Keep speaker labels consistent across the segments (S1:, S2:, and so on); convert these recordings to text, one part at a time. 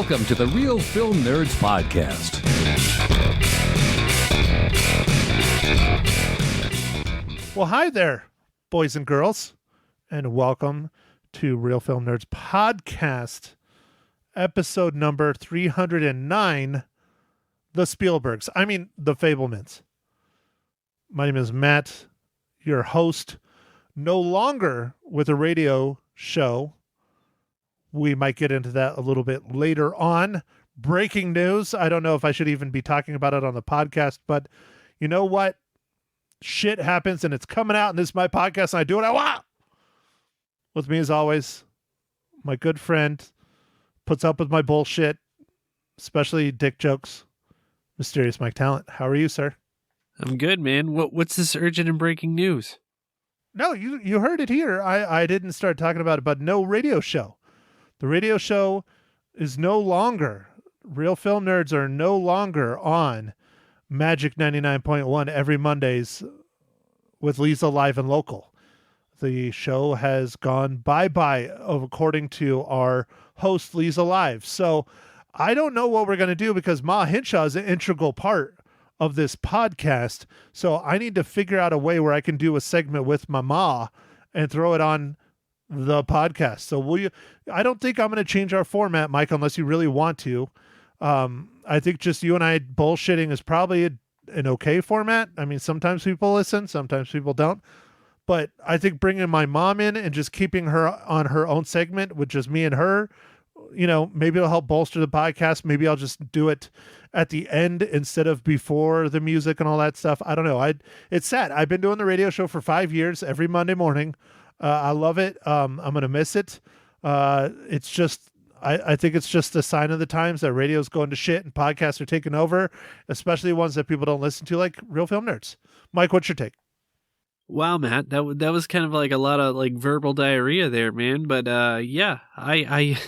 S1: Welcome to the Real Film Nerds Podcast.
S2: Well, hi there, boys and girls, and welcome to Real Film Nerds Podcast, episode number 309, The Spielbergs. The Fabelmans. My name is Matt, your host, no longer with a radio show. We might get into that a little bit later on. Breaking news. I don't know if I should even be talking about it on the podcast, but you know what? Shit happens and it's coming out, and this is my podcast and I do what I want. With me as always, my good friend, puts up with my bullshit, especially dick jokes, Mysterious Mike Talent. How are you, sir?
S3: I'm good, man. What's this urgent and breaking news?
S2: No, you heard it here. I didn't start talking about it, but no radio show. The radio show is no longer, Real Film Nerds are no longer on Magic 99.1 every Mondays with Lisa Live and Local. The show has gone bye-bye according to our host, Lisa Live. So I don't know what we're going to do because Ma Hinshaw is an integral part of this podcast. So I need to figure out a way where I can do a segment with my ma and throw it on the podcast. So I don't think I'm going to change our format, Mike, unless you really want to. I think just you and I bullshitting is probably an okay format. I mean, sometimes people listen, sometimes people don't. But I think bringing my mom in and just keeping her on her own segment with just me and her, maybe it'll help bolster the podcast. Maybe I'll just do it at the end instead of before the music and all that stuff. I don't know. It's sad. I've been doing the radio show for 5 years every Monday morning. I love it. I'm going to miss it. It's just, I think it's just a sign of the times that radio's going to shit and podcasts are taking over, especially ones that people don't listen to, like Real Film Nerds. Mike, what's your take?
S3: Wow, Matt, that was kind of like a lot of like verbal diarrhea there, man. But yeah, I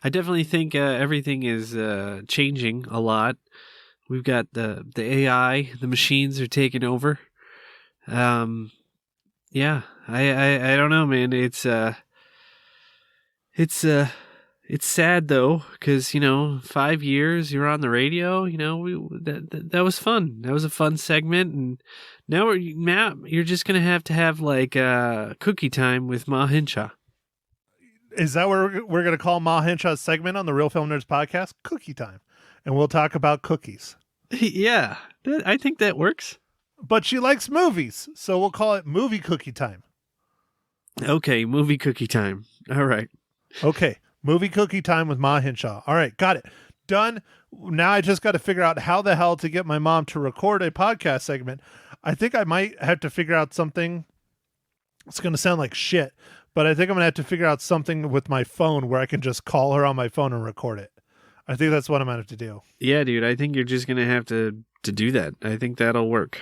S3: definitely think everything is changing a lot. We've got the AI, the machines are taking over. Yeah, I don't know, man. It's sad though, because 5 years you're on the radio. That was fun. That was a fun segment, and now Matt, you're just gonna have to have like cookie time with Ma Hinshaw.
S2: Is that what we're gonna call Ma Hinshaw's segment on the Real Film Nerds podcast? Cookie time, and we'll talk about cookies.
S3: Yeah, I think that works.
S2: But she likes movies, so we'll call it movie cookie time.
S3: Okay, movie cookie time. All right.
S2: Okay, movie cookie time with Ma Hinshaw. All right, got it. Done. Now I just got to figure out how the hell to get my mom to record a podcast segment. I think I might have to figure out something. It's going to sound like shit, but I think I'm going to have to figure out something with my phone where I can just call her on my phone and record it. I think that's what I'm going to have to do.
S3: Yeah, dude, I think you're just going to have to do that. I think that'll work.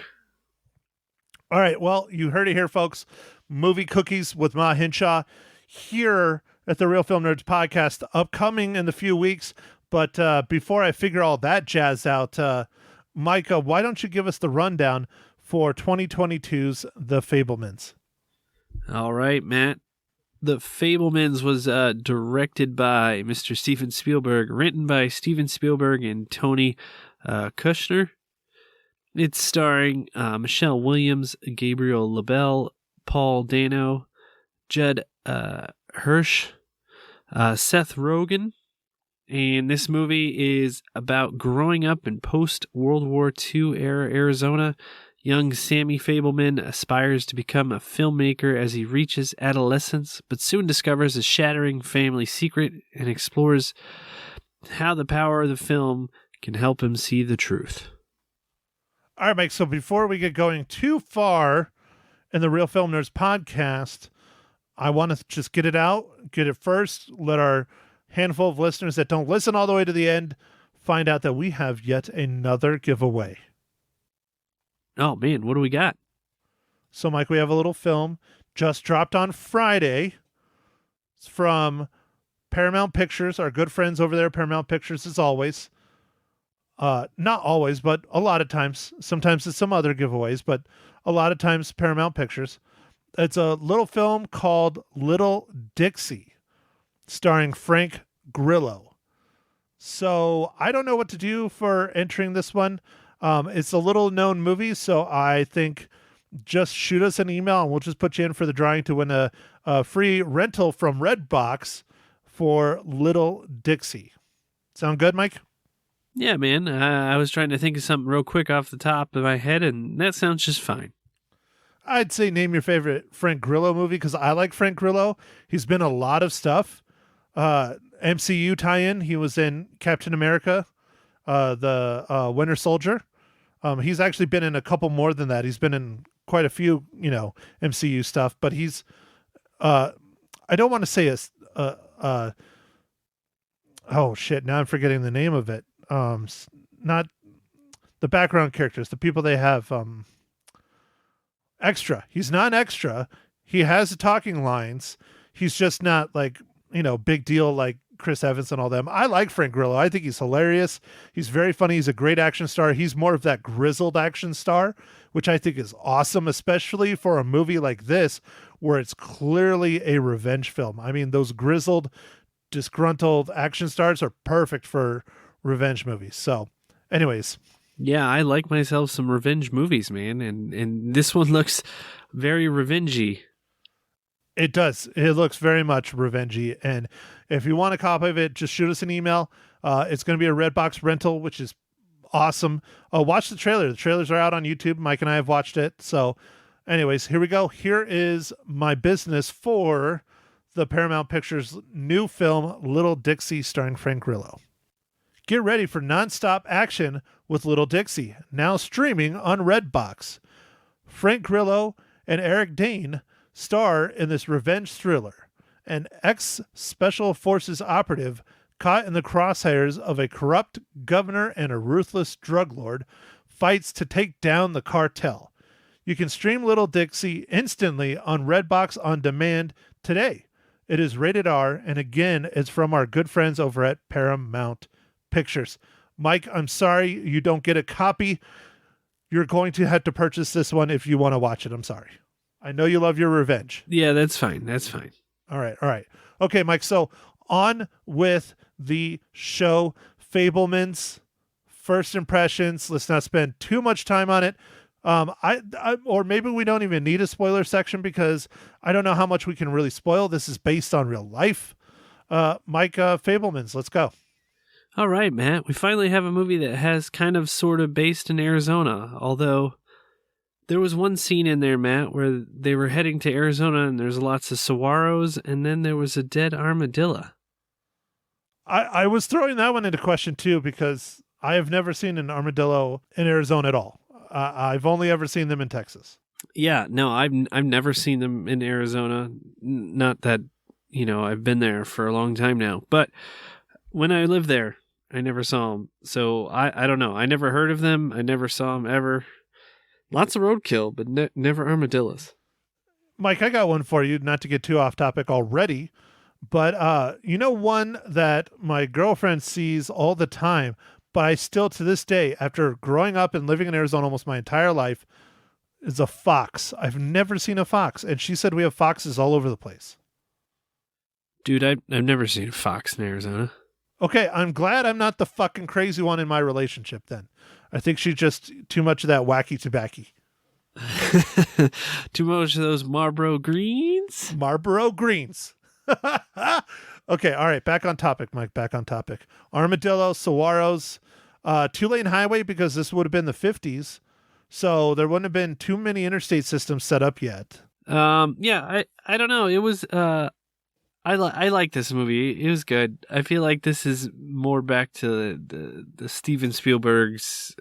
S2: All right, well, you heard it here, folks. Movie cookies with Ma Hinshaw here at the Real Film Nerds podcast, upcoming in the few weeks. But before I figure all that jazz out, Micah, why don't you give us the rundown for 2022's The Fabelmans?
S3: All right, Matt. The Fabelmans was directed by Mr. Steven Spielberg, written by Steven Spielberg and Tony Kushner. It's starring Michelle Williams, Gabriel LaBelle, Paul Dano, Judd Hirsch, Seth Rogen. And this movie is about growing up in post-World War II era Arizona. Young Sammy Fabelman aspires to become a filmmaker as he reaches adolescence, but soon discovers a shattering family secret and explores how the power of the film can help him see the truth.
S2: All right, Mike, so before we get going too far in the Real Film Nerds podcast, I want to just get it out, get it first, let our handful of listeners that don't listen all the way to the end find out that we have yet another giveaway.
S3: Oh, man, what do we got?
S2: So, Mike, we have a little film just dropped on Friday. It's from Paramount Pictures, our good friends over there at Paramount Pictures, as always. Not always, but a lot of times. Sometimes it's some other giveaways, but a lot of times Paramount Pictures. It's a little film called Little Dixie, starring Frank Grillo. So I don't know what to do for entering this one. It's a little known movie, so I think just shoot us an email and we'll just put you in for the drawing to win a free rental from Redbox for Little Dixie. Sound good, Mike?
S3: Yeah, man. I was trying to think of something real quick off the top of my head, and that sounds just fine.
S2: I'd say name your favorite Frank Grillo movie because I like Frank Grillo. He's been a lot of stuff. MCU tie-in. He was in Captain America, the Winter Soldier. He's actually been in a couple more than that. He's been in quite a few, MCU stuff. But he's, I don't want to say oh shit! Now I'm forgetting the name of it. Not the background characters, the people they have. Extra. He's not extra. He has the talking lines. He's just not like, big deal like Chris Evans and all them. I like Frank Grillo. I think he's hilarious. He's very funny. He's a great action star. He's more of that grizzled action star, which I think is awesome, especially for a movie like this, where it's clearly a revenge film. I mean, those grizzled, disgruntled action stars are perfect for revenge movies. So anyways,
S3: yeah, I like myself some revenge movies, man, and this one looks very revengey.
S2: It does. It looks very much revengey, and if you want a copy of it, just shoot us an email. It's going to be a Redbox rental, which is awesome. Watch the trailer. The trailers are out on YouTube. Mike and I have watched it. So anyways, here we go. Here is my business for the Paramount Pictures new film, Little Dixie, starring Frank Grillo. Get ready for nonstop action with Little Dixie, now streaming on Redbox. Frank Grillo and Eric Dane star in this revenge thriller. An ex-Special Forces operative caught in the crosshairs of a corrupt governor and a ruthless drug lord fights to take down the cartel. You can stream Little Dixie instantly on Redbox On Demand today. It is rated R, and again, it's from our good friends over at Paramount Pictures. Mike, I'm sorry you don't get a copy. You're going to have to purchase this one if you want to watch it. I'm sorry. I know you love your revenge.
S3: Yeah, that's fine. That's fine.
S2: All right. Okay, Mike, so on with the show. Fabelmans, first impressions. Let's not spend too much time on it. Or maybe we don't even need a spoiler section because I don't know how much we can really spoil. This is based on real life. Mike, Fabelmans, let's go.
S3: All right, Matt. We finally have a movie that has kind of sort of based in Arizona, although there was one scene in there, Matt, where they were heading to Arizona and there's lots of saguaros and then there was a dead armadillo.
S2: I was throwing that one into question too because I have never seen an armadillo in Arizona at all. I've only ever seen them in Texas.
S3: Yeah, no, I've never seen them in Arizona. Not that, I've been there for a long time now, but when I lived there, I never saw them. So I don't know. I never heard of them. I never saw them ever. Lots of roadkill, but never armadillos.
S2: Mike, I got one for you, not to get too off topic already, but one that my girlfriend sees all the time, but I still to this day, after growing up and living in Arizona almost my entire life, is a fox. I've never seen a fox, and she said we have foxes all over the place.
S3: Dude, I've never seen a fox in Arizona.
S2: Okay, I'm glad I'm not the fucking crazy one in my relationship then. I think she's just too much of that wacky tobacco.
S3: Too much of those Marlboro Greens?
S2: Marlboro Greens. Okay, all right, back on topic, Mike, back on topic. Armadillo, saguaros, two-lane highway because this would have been the 50s, so there wouldn't have been too many interstate systems set up yet.
S3: Yeah, I don't know. It was, I like this movie. It was good. I feel like this is more back to the Steven Spielberg's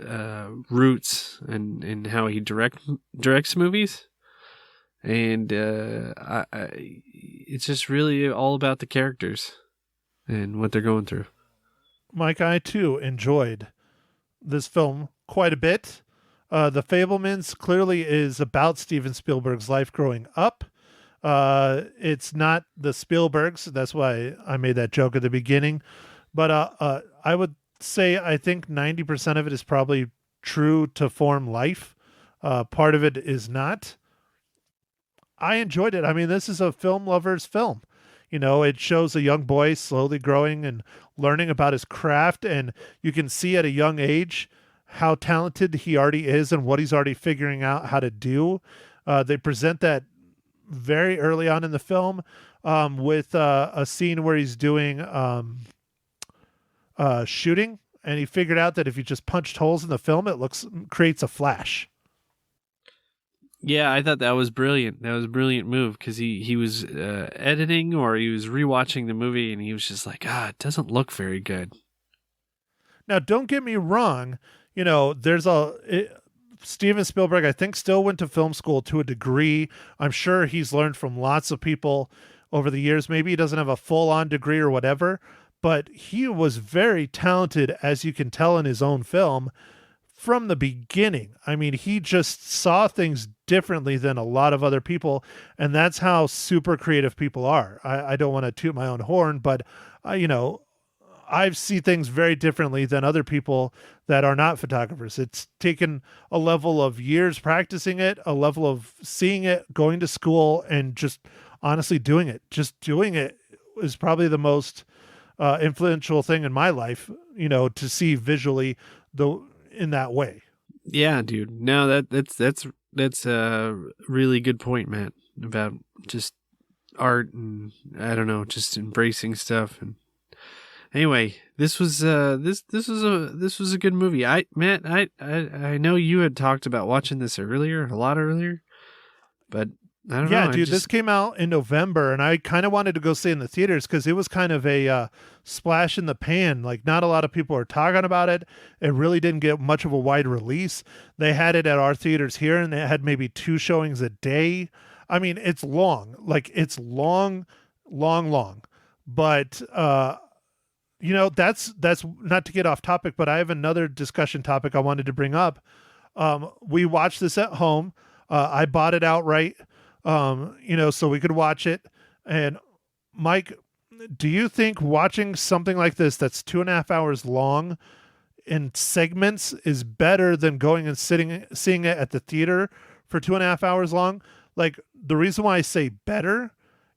S3: roots and how he directs movies, and it's just really all about the characters and what they're going through.
S2: Mike, I too enjoyed this film quite a bit. The Fabelmans clearly is about Steven Spielberg's life growing up. It's not the Spielbergs. That's why I made that joke at the beginning. But I would say I think 90% of it is probably true to form life. Part of it is not. I enjoyed it. I mean, this is a film lover's film. It shows a young boy slowly growing and learning about his craft, and you can see at a young age how talented he already is and what he's already figuring out how to do. They present that very early on in the film with a scene where he's doing shooting, and he figured out that if you just punched holes in the film, it creates a flash.
S3: Yeah, I thought that was brilliant. That was a brilliant move because he was editing or he was rewatching the movie and he was just like, it doesn't look very good.
S2: Now, don't get me wrong. Steven Spielberg, I think, still went to film school to a degree. I'm sure he's learned from lots of people over the years. Maybe he doesn't have a full-on degree or whatever, but he was very talented, as you can tell in his own film, from the beginning. I mean, he just saw things differently than a lot of other people, and that's how super creative people are. I don't want to toot my own horn, but I see things very differently than other people that are not photographers. It's taken a level of years practicing it, a level of seeing it, going to school, and just honestly doing it. Just doing it is probably the most influential thing in my life, to see visually in that way.
S3: Yeah, dude. No, that's a really good point, Matt, about just art and I don't know, just embracing stuff. And anyway, this was this was a good movie. Matt, I know you had talked about watching this a lot earlier, but I don't know.
S2: Yeah, dude, this came out in November, and I kind of wanted to go see it in the theaters because it was kind of a splash in the pan. Like, not a lot of people are talking about it. It really didn't get much of a wide release. They had it at our theaters here, and they had maybe 2 showings a day. I mean, it's long. Like, it's long. But, that's not to get off topic, but I have another discussion topic I wanted to bring up. We watched this at home. I bought it outright. So we could watch it. And Mike, do you think watching something like this that's 2.5 hours long in segments is better than going and seeing it at the theater for 2.5 hours long? Like, the reason why I say better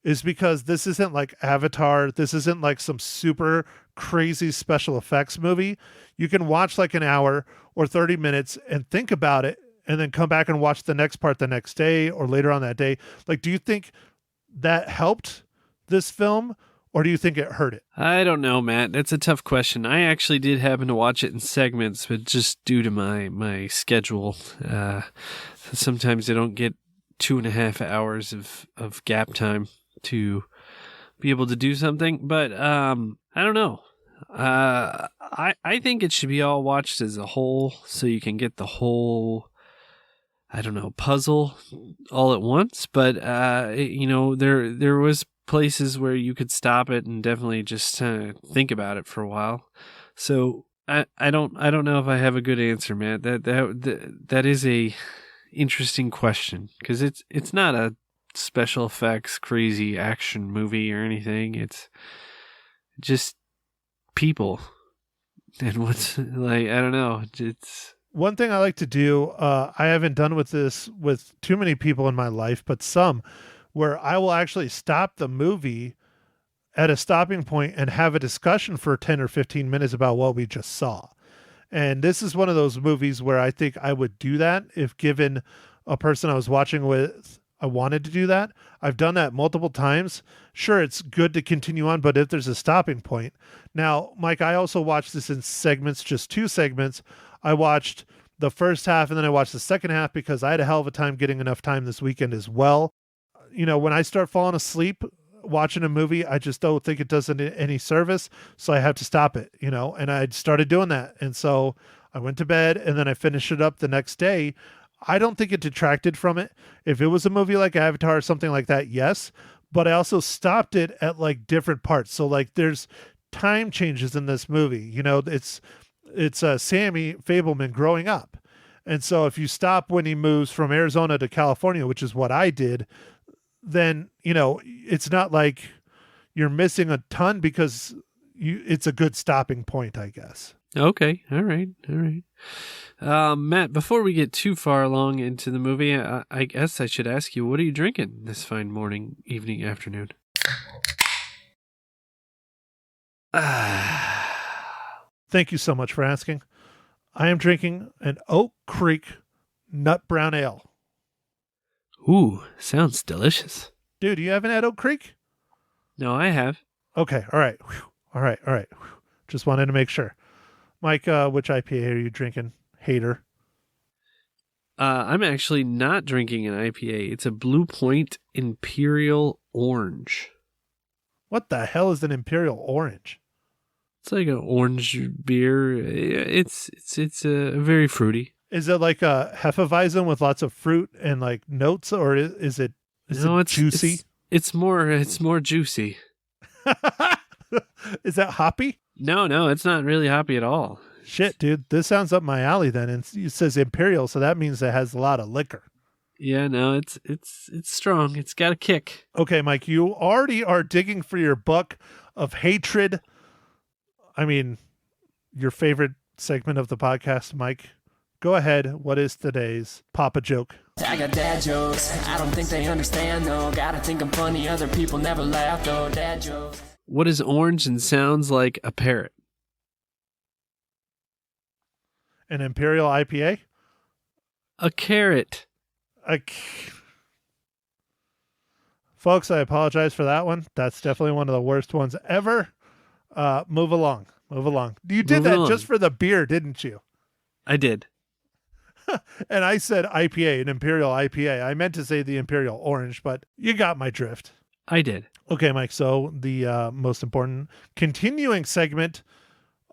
S2: is because this isn't like Avatar. This isn't like some super crazy special effects movie. You can watch like an hour or 30 minutes and think about it, and then come back and watch the next part the next day or later on that day. Like, do you think that helped this film, or do you think it hurt it?
S3: I don't know, Matt. That's a tough question. I actually did happen to watch it in segments, but just due to my schedule, sometimes I don't get 2.5 hours of gap time to be able to do something. But I don't know. I think it should be all watched as a whole, so you can get the whole, I don't know, puzzle all at once. But there was places where you could stop it and definitely just think about it for a while. So I don't know if I have a good answer, Matt. That is a interesting question, because it's not a special effects crazy action movie or anything. It's just people, and what's like, I don't know. It's
S2: one thing I like to do. I haven't done with this with too many people in my life, but some, where I will actually stop the movie at a stopping point and have a discussion for 10 or 15 minutes about what we just saw. And this is one of those movies where I think I would do that if given a person I was watching with, I wanted to do that. I've done that multiple times. Sure, it's good to continue on, but if there's a stopping point. Now, Mike, I also watched this in segments, just 2 segments. I watched the first half and then I watched the second half because I had a hell of a time getting enough time this weekend as well. When I start falling asleep watching a movie, I just don't think it does any service. So I have to stop it, and I started doing that. And so I went to bed and then I finished it up the next day. I don't think it detracted from it. If it was a movie like Avatar or something like that, yes. But I also stopped it at like different parts. So like there's time changes in this movie. It's Sammy Fabelman growing up. And so if you stop when he moves from Arizona to California, which is what I did, then, it's not like you're missing a ton because it's a good stopping point, I guess.
S3: Okay. All right. Matt, before we get too far along into the movie, I guess I should ask you, what are you drinking this fine morning, evening, afternoon?
S2: Thank you so much for asking. I am drinking an Oak Creek Nut Brown Ale.
S3: Ooh, sounds delicious.
S2: Dude, you haven't had Oak Creek?
S3: No, I have.
S2: Okay, all right. Whew. All right. Whew. Just wanted to make sure. Mike, which IPA are you drinking? Hater.
S3: I'm actually not drinking an IPA. It's a Blue Point Imperial Orange.
S2: What the hell is an Imperial Orange?
S3: It's like an orange beer. It's very fruity.
S2: Is it like a Hefeweizen with lots of fruit and like notes, or is it juicy?
S3: It's more juicy.
S2: Is that hoppy?
S3: No, it's not really hoppy at all.
S2: Shit, dude, this sounds up my alley then. And it says Imperial, so that means it has a lot of liquor.
S3: Yeah, no, it's strong. It's got a kick.
S2: Okay, Mike, you already are digging for your buck of hatred. I mean, your favorite segment of the podcast, Mike. Go ahead. What is today's Papa joke?
S4: I got dad jokes. I don't think they understand, though. Gotta think I'm funny. Other people never laugh, though. Dad jokes.
S3: What is orange and sounds like a parrot?
S2: An Imperial IPA?
S3: A carrot.
S2: Folks, I apologize for that one. That's definitely one of the worst ones ever. Move along. You did that just for the beer, didn't you?
S3: I did.
S2: And I said IPA, an Imperial IPA. I meant to say the Imperial Orange, but you got my drift.
S3: I did.
S2: Okay, Mike. So the most important continuing segment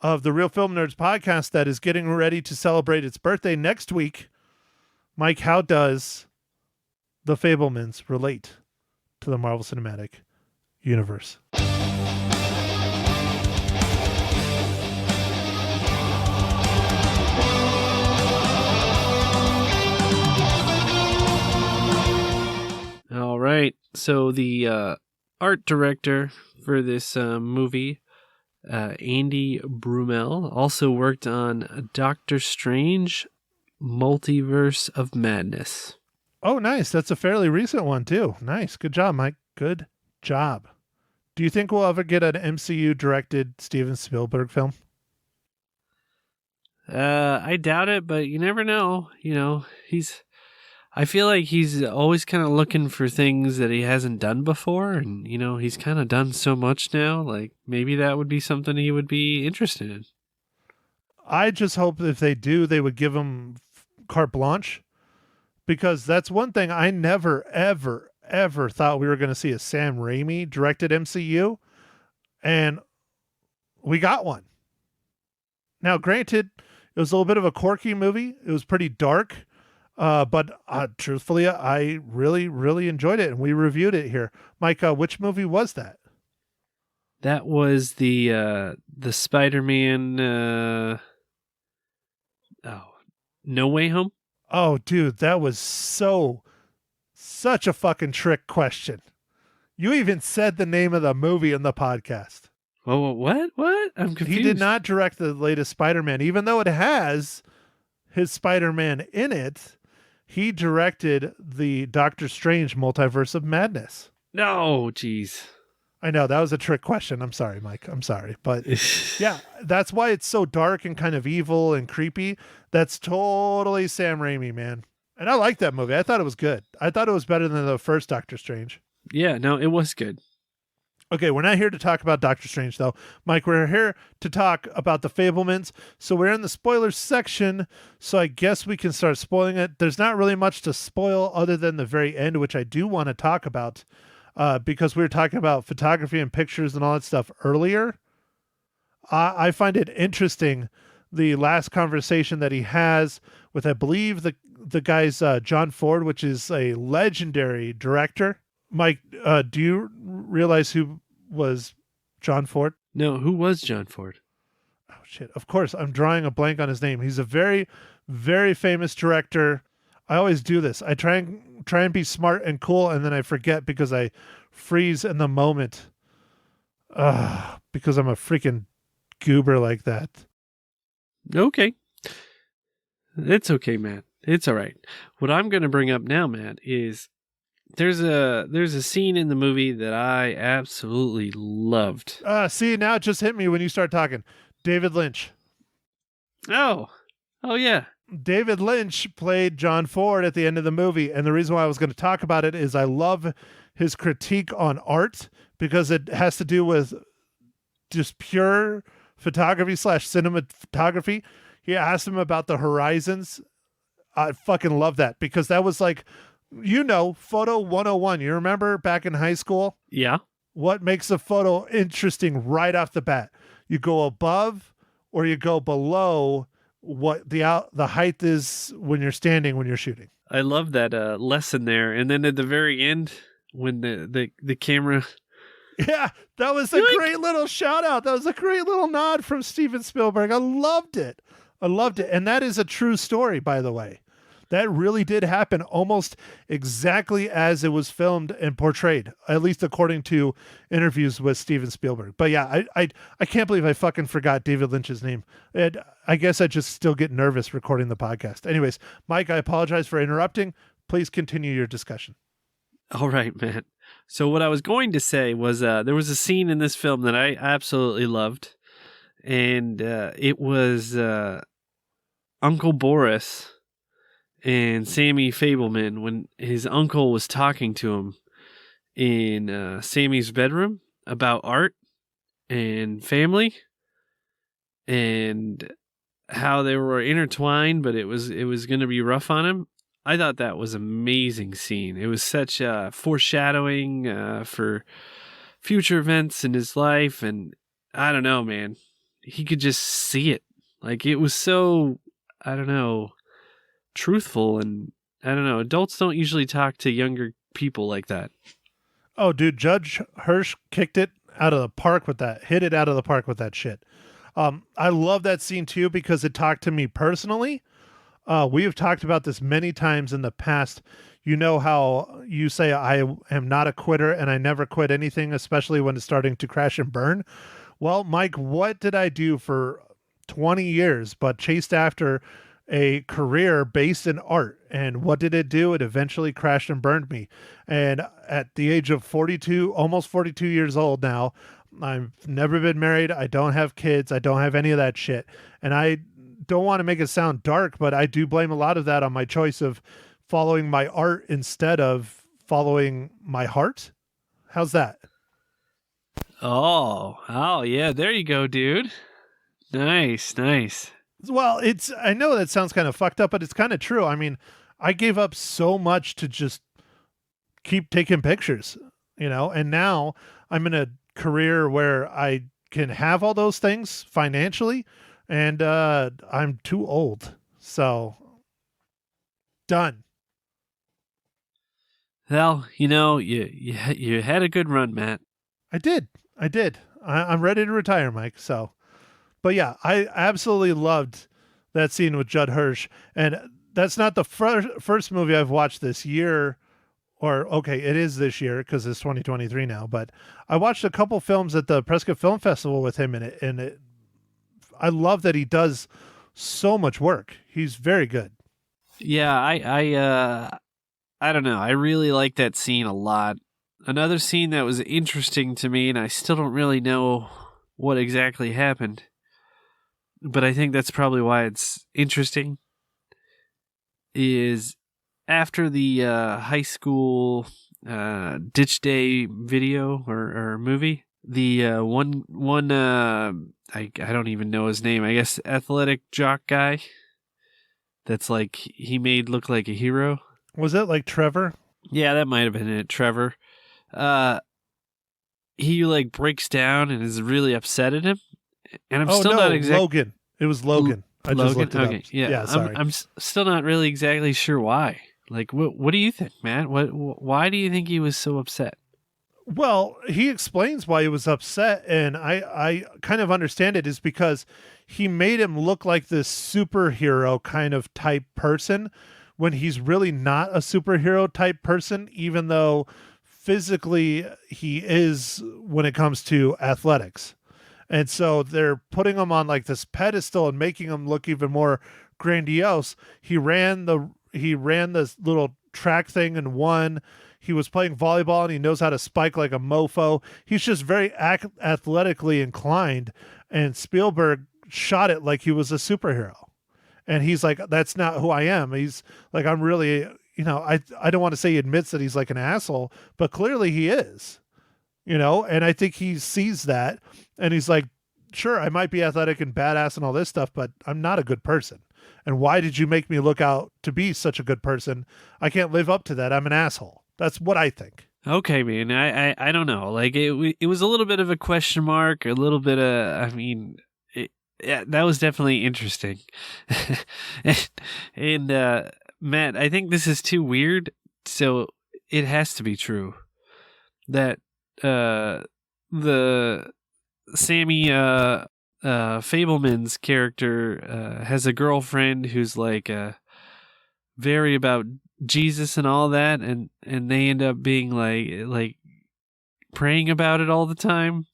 S2: of the Real Film Nerds podcast that is getting ready to celebrate its birthday next week. Mike, how does the Fabelmans relate to the Marvel Cinematic Universe?
S3: All right. So the art director for this movie, Andy Brumell, also worked on Doctor Strange, Multiverse of Madness.
S2: Oh, nice. That's a fairly recent one, too. Nice. Good job, Mike. Good job. Do you think we'll ever get an MCU-directed Steven Spielberg film?
S3: I doubt it, but you never know. You know, I feel like he's always kind of looking for things that he hasn't done before. And, you know, he's kind of done so much now. Like, maybe that would be something he would be interested in.
S2: I just hope if they do, they would give him carte blanche. Because that's one thing I never, ever, ever thought we were going to see a Sam Raimi directed MCU. And we got one. Now, granted, it was a little bit of a quirky movie. It was pretty dark. But truthfully, I really, really enjoyed it, and we reviewed it here. Mike, which movie was that?
S3: That was the Spider-Man. No Way Home.
S2: Oh, dude, that was such a fucking trick question. You even said the name of the movie in the podcast.
S3: Oh, what? I'm confused.
S2: He did not direct the latest Spider-Man, even though it has his Spider-Man in it. He directed the Doctor Strange Multiverse of Madness.
S3: No, jeez.
S2: I know, that was a trick question. I'm sorry, Mike. I'm sorry. But yeah, that's why it's so dark and kind of evil and creepy. That's totally Sam Raimi, man. And I like that movie. I thought it was good. I thought it was better than the first Doctor Strange.
S3: Yeah, no, it was good.
S2: Okay, we're not here to talk about Doctor Strange, though. Mike, we're here to talk about the Fabelmans. So we're in the spoilers section, so I guess we can start spoiling it. There's not really much to spoil other than the very end, which I do want to talk about, because we were talking about photography and pictures and all that stuff earlier. I find it interesting, the last conversation that he has with, I believe, the guy's John Ford, which is a legendary director. Mike, do you realize who was John Ford?
S3: No, who was John Ford?
S2: Oh, shit. Of course, I'm drawing a blank on his name. He's a very, very famous director. I always do this. I try and be smart and cool, and then I forget because I freeze in the moment. Because I'm a freaking goober like that.
S3: Okay. It's okay, Matt. It's all right. What I'm going to bring up now, Matt, is there's a scene in the movie that I absolutely loved.
S2: See, now it just hit me when you start talking. David Lynch.
S3: Oh yeah.
S2: David Lynch played John Ford at the end of the movie, and the reason why I was going to talk about it is I love his critique on art because it has to do with just pure photography / cinematography. He asked him about the horizons. I fucking love that because that was like, photo 101. You remember back in high school?
S3: Yeah.
S2: What makes a photo interesting right off the bat? You go above or you go below what the height is when you're standing, when you're shooting.
S3: I love that lesson there. And then at the very end, when the camera...
S2: Yeah, that was a great little shout out. That was a great little nod from Steven Spielberg. I loved it. And that is a true story, by the way. That really did happen almost exactly as it was filmed and portrayed, at least according to interviews with Steven Spielberg. But yeah, I can't believe I fucking forgot David Lynch's name. I guess I just still get nervous recording the podcast. Anyways, Mike, I apologize for interrupting. Please continue your discussion.
S3: All right, man. So what I was going to say was there was a scene in this film that I absolutely loved. And it was Uncle Boris and Sammy Fabelman when his uncle was talking to him in Sammy's bedroom about art and family and how they were intertwined, but it was going to be rough on him. I thought that was an amazing scene. It was such foreshadowing for future events in his life, and I don't know, man. He could just see it. Like, it was so, I don't know, truthful, and I don't know. Adults don't usually talk to younger people like that.
S2: Oh, dude, Judge Hirsch kicked it out of the park with that. Hit it out of the park with that shit. I love that scene too because it talked to me personally. We have talked about this many times in the past. You know how you say I am not a quitter and I never quit anything, especially when it's starting to crash and burn. Well, Mike, what did I do for 20 years but chased after a career based in art? And what did it do? It eventually crashed and burned me. And at the age of 42, almost 42 years old now, I've never been married. I don't have kids. I don't have any of that shit. And I don't want to make it sound dark, but I do blame a lot of that on my choice of following my art instead of following my heart. How's that?
S3: Oh, yeah. There you go, dude. Nice.
S2: Well, I know that sounds kind of fucked up, but it's kind of true. I mean, I gave up so much to just keep taking pictures, and now I'm in a career where I can have all those things financially, and I'm too old. So, done.
S3: Well, you had a good run, Matt.
S2: I did. I'm ready to retire, Mike. So, but yeah, I absolutely loved that scene with Judd Hirsch. And that's not the first movie I've watched this year. Or, okay, it is this year because it's 2023 now. But I watched a couple films at the Prescott Film Festival with him in it. And I love that he does so much work. He's very good.
S3: Yeah, I don't know. I really like that scene a lot. Another scene that was interesting to me, and I still don't really know what exactly happened, but I think that's probably why it's interesting, is after the high school ditch day video or movie, the one I don't even know his name. I guess athletic jock guy that's like he made look like a hero.
S2: Was it like Trevor?
S3: Yeah, that might have been it, Trevor. He like breaks down and is really upset at him, and I'm still not exactly
S2: Logan. It was Logan. I just looked it up.
S3: Yeah,
S2: sorry.
S3: I'm still not really exactly sure why. Like, what do you think, man? Why do you think he was so upset?
S2: Well, he explains why he was upset, and I kind of understand it is because he made him look like this superhero kind of type person when he's really not a superhero type person, even though physically he is when it comes to athletics. And so they're putting him on like this pedestal and making him look even more grandiose. He ran this little track thing and won. he was playing volleyball and he knows how to spike like a mofo. He's just very athletically inclined, and Spielberg shot it like he was a superhero. And he's like, that's not who I am. He's like, I'm really, I don't want to say he admits that he's like an asshole, but clearly he is, and I think he sees that and he's like, sure, I might be athletic and badass and all this stuff, but I'm not a good person. And why did you make me look out to be such a good person? I can't live up to that. I'm an asshole. That's what I think.
S3: Okay, man. I don't know. Like it was a little bit of a question mark, a little bit of, yeah, that was definitely interesting. and Matt, I think this is too weird, so it has to be true that the Sammy Fabelmans character has a girlfriend who's like very about Jesus and all that, and they end up being like praying about it all the time.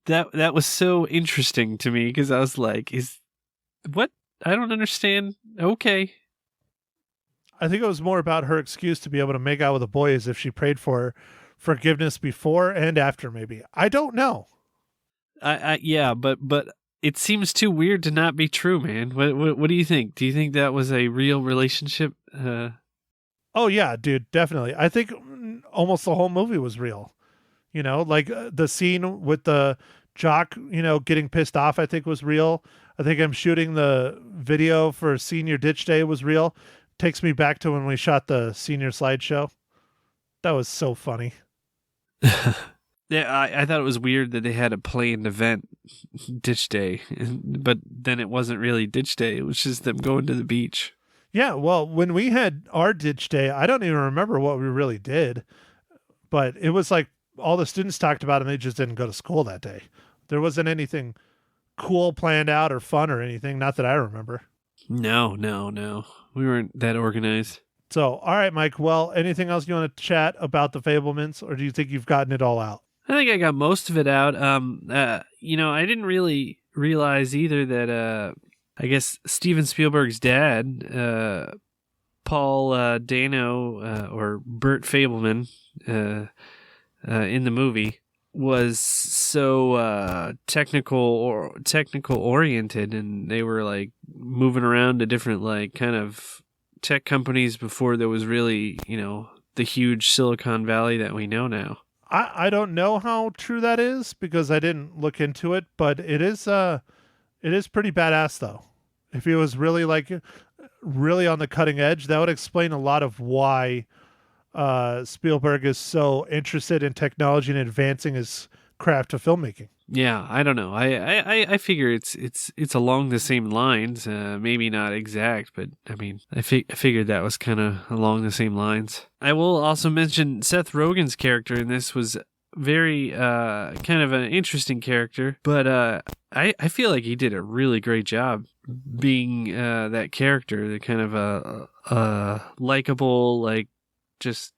S3: That was so interesting to me because I was like, what? I don't understand. Okay.
S2: I think it was more about her excuse to be able to make out with a boy as if she prayed for forgiveness before and after, maybe. I don't know.
S3: Yeah, but it seems too weird to not be true, man. What do you think? Do you think that was a real relationship?
S2: Oh yeah, dude, definitely. I think almost the whole movie was real. Like the scene with the jock, getting pissed off, I think was real. I think I'm shooting the video for senior ditch day was real. Takes me back to when we shot the senior slideshow. That was so funny.
S3: Yeah, I thought it was weird that they had a planned event, ditch day, but then it wasn't really ditch day. It was just them going to the beach.
S2: Yeah, well, when we had our ditch day, I don't even remember what we really did, but it was like all the students talked about and they just didn't go to school that day. There wasn't anything cool planned out or fun or anything, not that I remember.
S3: No. We weren't that organized.
S2: So, all right, Mike, well, anything else you want to chat about the Fabelmans, or do you think you've gotten it all out?
S3: I think I got most of it out. I didn't really realize either that, I guess Steven Spielberg's dad, Paul Dano, or Bert Fabelman, in the movie, was so technical oriented, and they were like moving around to different like kind of tech companies before there was really, the huge Silicon Valley that we know now.
S2: I don't know how true that is because I didn't look into it, but it is pretty badass though. If he was really on the cutting edge, that would explain a lot of why Spielberg is so interested in technology and advancing his craft of filmmaking.
S3: Yeah, I don't know. I figure it's along the same lines. Maybe not exact, but I mean, I figured that was kind of along the same lines. I will also mention Seth Rogen's character in this was very kind of an interesting character, but I feel like he did a really great job being that character, the kind of a likable, like just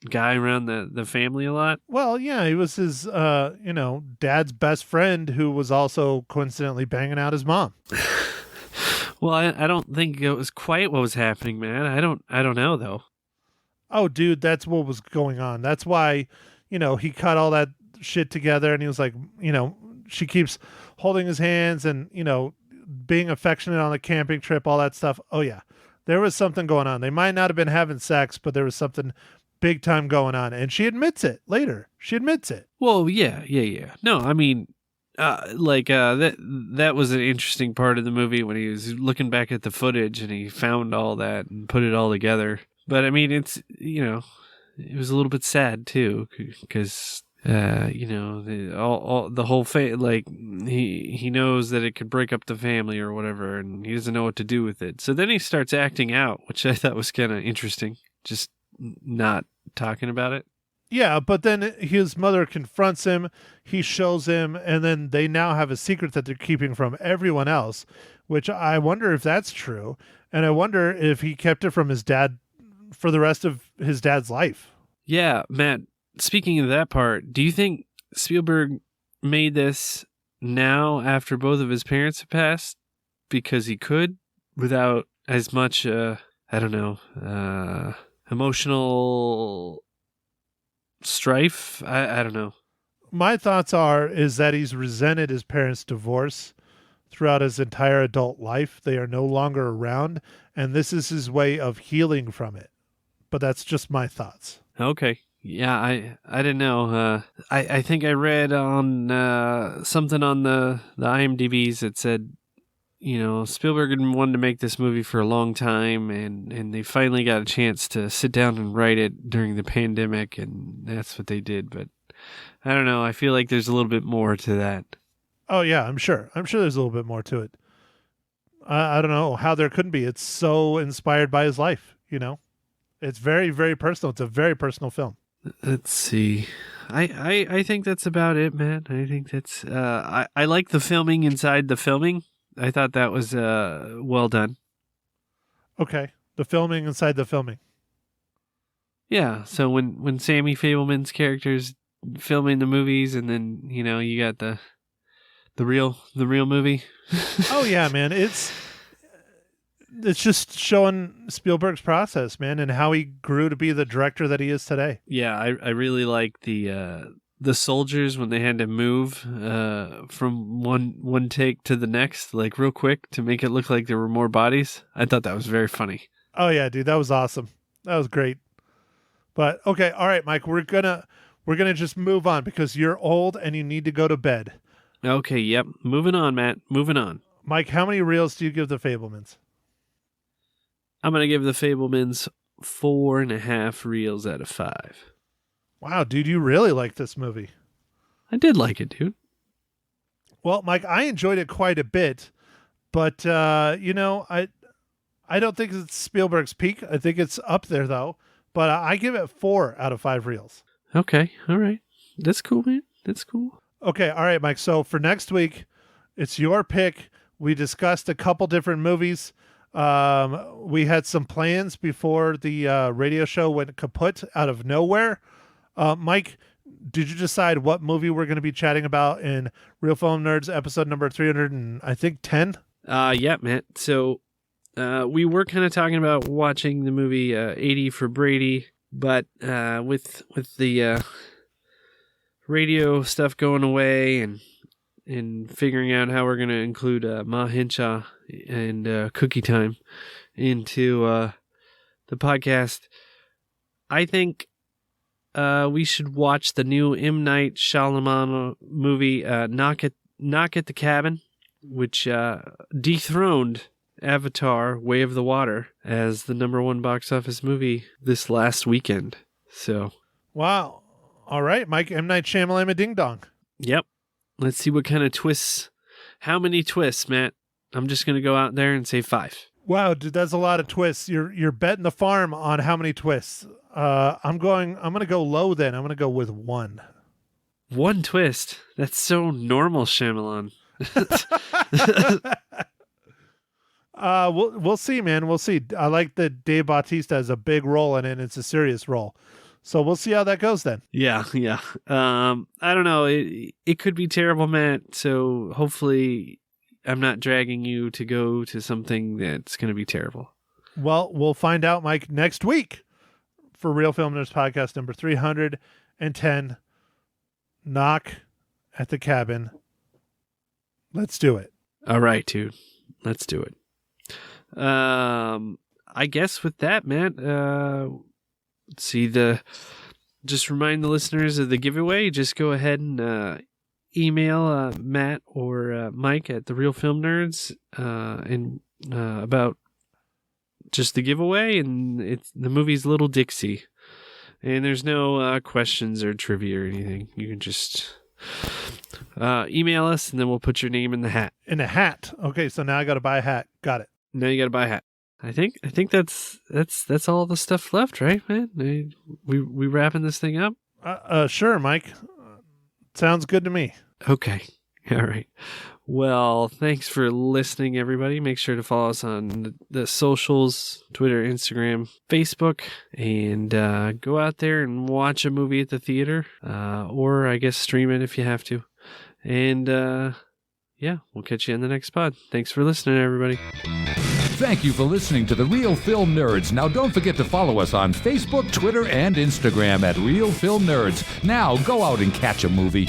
S3: guy around the family a lot.
S2: Well, yeah, he was his dad's best friend who was also coincidentally banging out his mom.
S3: Well, I don't think it was quite what was happening, man. I don't know though.
S2: Oh, dude, that's what was going on. That's why, he cut all that shit together and he was like, she keeps holding his hands and, being affectionate on the camping trip, all that stuff. Oh yeah, there was something going on. They might not have been having sex, but there was something big time going on, and she admits it later. She admits it.
S3: Well, yeah. No, I mean, that was an interesting part of the movie when he was looking back at the footage and he found all that and put it all together. But I mean, it's it was a little bit sad too because all the whole like he knows that it could break up the family or whatever, and he doesn't know what to do with it. So then he starts acting out, which I thought was kind of interesting. Just not talking about it.
S2: Yeah, but then his mother confronts him, he shows him, and then they now have a secret that they're keeping from everyone else, which I wonder if that's true. And I wonder if he kept it from his dad for the rest of his dad's life.
S3: Yeah, Matt, speaking of that part, do you think Spielberg made this now after both of his parents have passed because he could without as much, emotional strife. I don't know.
S2: My thoughts is that he's resented his parents' divorce throughout his entire adult life. They are no longer around, and this is his way of healing from it. But that's just my thoughts.
S3: Okay. Yeah, I didn't know. I think I read on something on the IMDb's that said, Spielberg had wanted to make this movie for a long time, and they finally got a chance to sit down and write it during the pandemic, and that's what they did. But I don't know. I feel like there's a little bit more to that.
S2: Oh, yeah, I'm sure. I'm sure there's a little bit more to it. I don't know how there couldn't be. It's so inspired by his life, It's very, very personal. It's a very personal film.
S3: Let's see. I think that's about it, man. I think that's... I like the filming inside the filming. I thought that was well done.
S2: Okay. The filming inside the filming.
S3: Yeah. So when Sammy Fabelman's character's filming the movies, and then, you got the real movie.
S2: Oh, yeah, man. It's just showing Spielberg's process, man, and how he grew to be the director that he is today.
S3: Yeah, I really like the soldiers when they had to move from one take to the next, like real quick, to make it look like there were more bodies. I thought that was very funny.
S2: Oh yeah, dude, that was awesome. That was great. But okay, all right, Mike, we're gonna just move on because you're old and you need to go to bed.
S3: Okay, yep. Moving on, Matt. Moving on.
S2: Mike, how many reels do you give the Fabelmans?
S3: I'm gonna give the Fabelmans 4.5 reels out of 5.
S2: Wow, dude, you really like this movie.
S3: I did like it, dude.
S2: Well, Mike, I enjoyed it quite a bit, but I don't think it's Spielberg's peak. I think it's up there though. But I give it 4 out of 5 reels. Okay,
S3: all right. That's cool, man. That's cool.
S2: Okay, all right, Mike. So for next week, it's your pick. We discussed a couple different movies. We had some plans before the radio show went kaput out of nowhere. Mike, did you decide what movie we're going to be chatting about in Real Film Nerds episode number 310?
S3: Yeah, Matt. So we were kind of talking about watching the movie 80 for Brady, but with the radio stuff going away and figuring out how we're going to include Ma Hinshaw and Cookie Time into the podcast, I think we should watch the new M. Night Shyamalan movie, Knock at the Cabin, which dethroned Avatar: Way of the Water as the #1 box office movie this last weekend. So,
S2: wow. All right, Mike, M. Night Shyamalan ding dong.
S3: Yep. Let's see what kind of twists. How many twists, Matt? I'm just going to go out there and say 5.
S2: Wow, dude, that's a lot of twists. You're betting the farm on how many twists. I'm going to go low then. I'm going to go with 1.
S3: 1 twist. That's so normal, Shyamalan.
S2: We'll see, man. We'll see. I like that Dave Bautista has a big role in it, and it's a serious role. So we'll see how that goes then.
S3: Yeah. I don't know. It could be terrible, Matt. So hopefully I'm not dragging you to go to something that's going to be terrible.
S2: Well, we'll find out, Mike, next week for Real Film Nerds podcast number 310. Knock at the Cabin. Let's do it.
S3: All right, dude. Let's do it. I guess with that, Matt, let's see, just remind the listeners of the giveaway. Just go ahead and email Matt or Mike at the Real Film Nerds and about just the giveaway, and the movie's Little Dixie, and there's no questions or trivia or anything. You can just email us, and then we'll put your name in the hat.
S2: In a hat. Okay, so now I got to buy a hat. Got it.
S3: Now you got to buy a hat. I think that's all the stuff left, right, man? We wrapping this thing up?
S2: Sure, Mike. Sounds good to me.
S3: Okay. All right. Well, thanks for listening, everybody. Make sure to follow us on the socials, Twitter, Instagram, Facebook, and go out there and watch a movie at the theater, or I guess stream it if you have to. And yeah, we'll catch you in the next pod. Thanks for listening, everybody.
S1: Thank you for listening to The Real Film Nerds. Now, don't forget to follow us on Facebook, Twitter, and Instagram at Real Film Nerds. Now, go out and catch a movie.